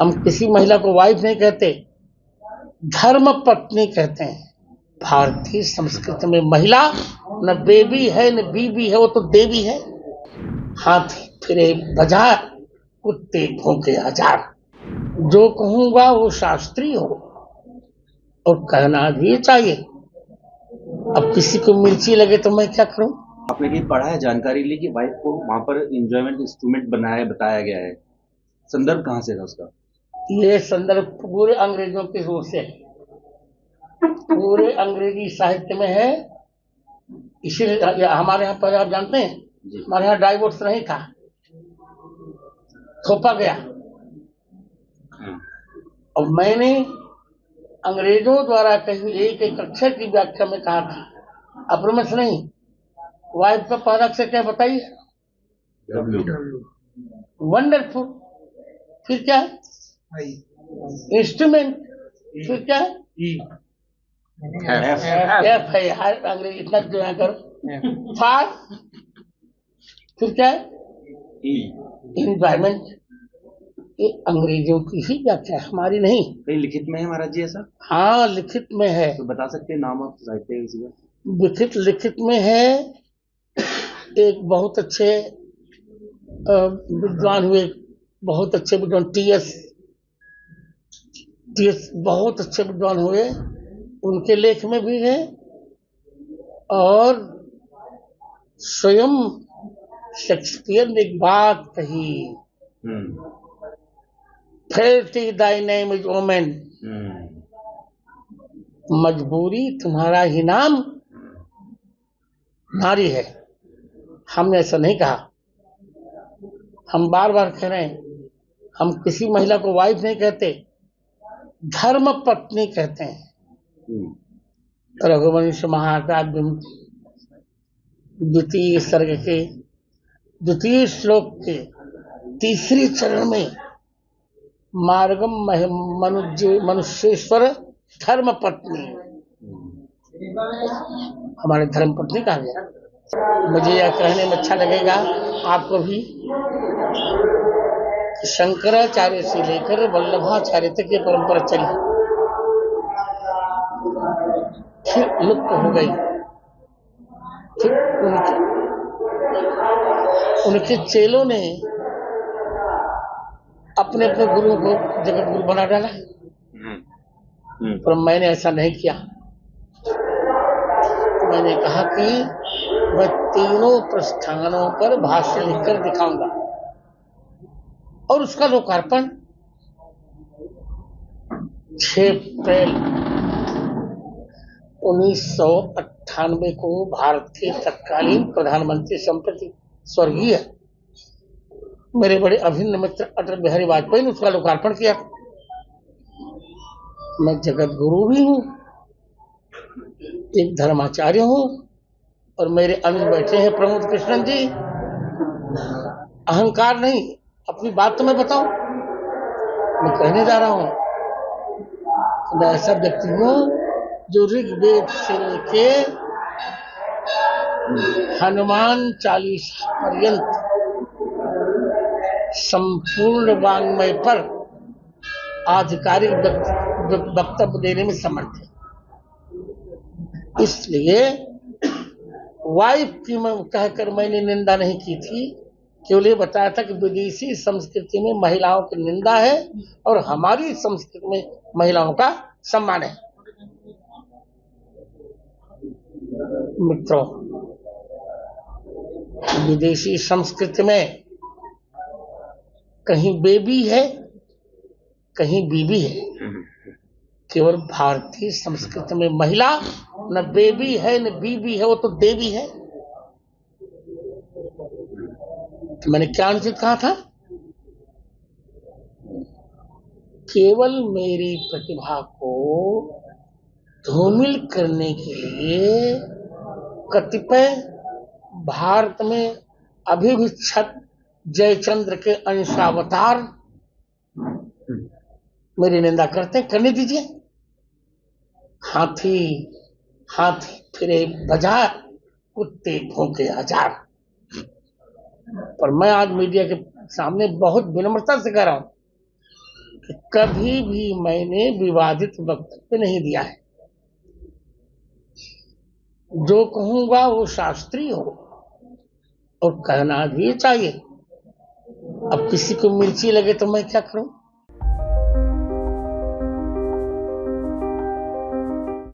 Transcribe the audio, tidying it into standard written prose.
हम किसी महिला को वाइफ नहीं कहते, धर्म पत्नी कहते हैं। भारतीय संस्कृति में महिला न बेबी है न बीबी है, वो तो देवी है। हाथी फिरे बाजार, कुत्ते भौंके हजार। जो कहूंगा वो शास्त्रीय हो और कहना भी चाहिए। अब किसी को मिर्ची लगे तो मैं क्या करूं? आपने कहीं पढ़ा है, जानकारी ली कि वाइफ को वहां पर एंजॉयमेंट इंस्ट्रूमेंट बताया गया है? संदर्भ कहाँ से था उसका? ये संदर्भ पूरे अंग्रेजों के जोर से है, पूरे अंग्रेजी साहित्य में है। इसीलिए हमारे यहाँ पर आप जानते हैं, हमारे यहाँ डाइवोर्स नहीं था, थोपा गया। और मैंने अंग्रेजों द्वारा कही एक एक अक्षर की व्याख्या में कहा था, अप्रमश नहीं। वाइफ का पहला अक्षर क्या बताइए? वंडरफुल। फिर क्या है? इंस्ट्रूमेंट। फिर क्या है? एफ है। हर अंग्रेजी इतना जो है करो। फार। फिर क्या है? एनवायरमेंट। ये अंग्रेजों की ही व्याख्या है, हमारी नहीं। कहीं लिखित में है महाराज जी ऐसा? हाँ, लिखित में है। तो बता सकते हैं नाम आप साहित्य किसी का? लिखित में है। एक बहुत अच्छे विद्वान हुए, बहुत अच्छे विद्वान टीएस बहुत अच्छे विद्वान हुए, उनके लेख में भी है। और स्वयं शेक्सपियर ने एक बात कही, फेल्टी दाई नेम इज वोमेन। मजबूरी तुम्हारा ही नाम नारी है। हमने ऐसा नहीं कहा। हम बार बार कह रहे हैं, हम किसी महिला को वाइफ नहीं कहते, धर्म पत्नी कहते हैं। रघुवंश महाकाव्य द्वितीय सर्ग के द्वितीय श्लोक के तीसरी चरण में मार्गम मनुष्येश्वर धर्म पत्नी, हमारे धर्म पत्नी कहा गया। मुझे यह कहने में अच्छा लगेगा आपको भी, शंकराचार्य से लेकर वल्लभाचार्य तक ये परंपरा चली, फिर लुप्त हो गई। फिर उनके चेलों ने अपने अपने गुरुओं को जगत गुरु बना डाला, पर मैंने ऐसा नहीं किया। मैंने कहा कि मैं तीनों प्रस्थानों पर भाष्य लिखकर दिखाऊंगा और उसका लोकार्पण 6 अप्रैल 1998 को भारत के तत्कालीन प्रधानमंत्री संप्रति स्वर्गीय मेरे बड़े अभिन्न मित्र अटल बिहारी वाजपेयी ने उसका लोकार्पण किया। मैं जगत गुरु भी हूँ, एक धर्माचार्य हूँ, और मेरे अनुज बैठे हैं प्रमोद कृष्णन जी। अहंकार नहीं, अपनी बात तो मैं बताऊं। मैं कहने जा रहा हूं, मैं ऐसा व्यक्ति हूं जो ऋग्वेद से लेके हनुमान चालीसा पर्यंत संपूर्ण वाङ्मय पर आधिकारिक वक्तव्य देने में समर्थ है। इसलिए वाइफ की मैं कहकर मैंने निंदा नहीं की थी, केवल ये बताया था कि विदेशी संस्कृति में महिलाओं की निंदा है और हमारी संस्कृति में महिलाओं का सम्मान है। मित्रों, विदेशी संस्कृति में कहीं बेबी है, कहीं बीबी है। केवल भारतीय संस्कृति में महिला न बेबी है न बीबी है, वो तो देवी है। तो मैंने क्या अनुचित कहा था? केवल मेरी प्रतिभा को धूमिल करने के लिए कतिपय भारत में अभिभिक्षत जयचंद्र के अंशावतार मेरी निंदा करते हैं, करने दीजिए। हाथी हाथी फिरे बाजार, कुत्ते भौंके हजार। पर मैं आज मीडिया के सामने बहुत विनम्रता से कह रहा हूं, कि कभी भी मैंने विवादित वक्तव्य नहीं दिया है। जो कहूंगा वो शास्त्रीय हो और कहना भी चाहिए। अब किसी को मिर्ची लगे तो मैं क्या करूं?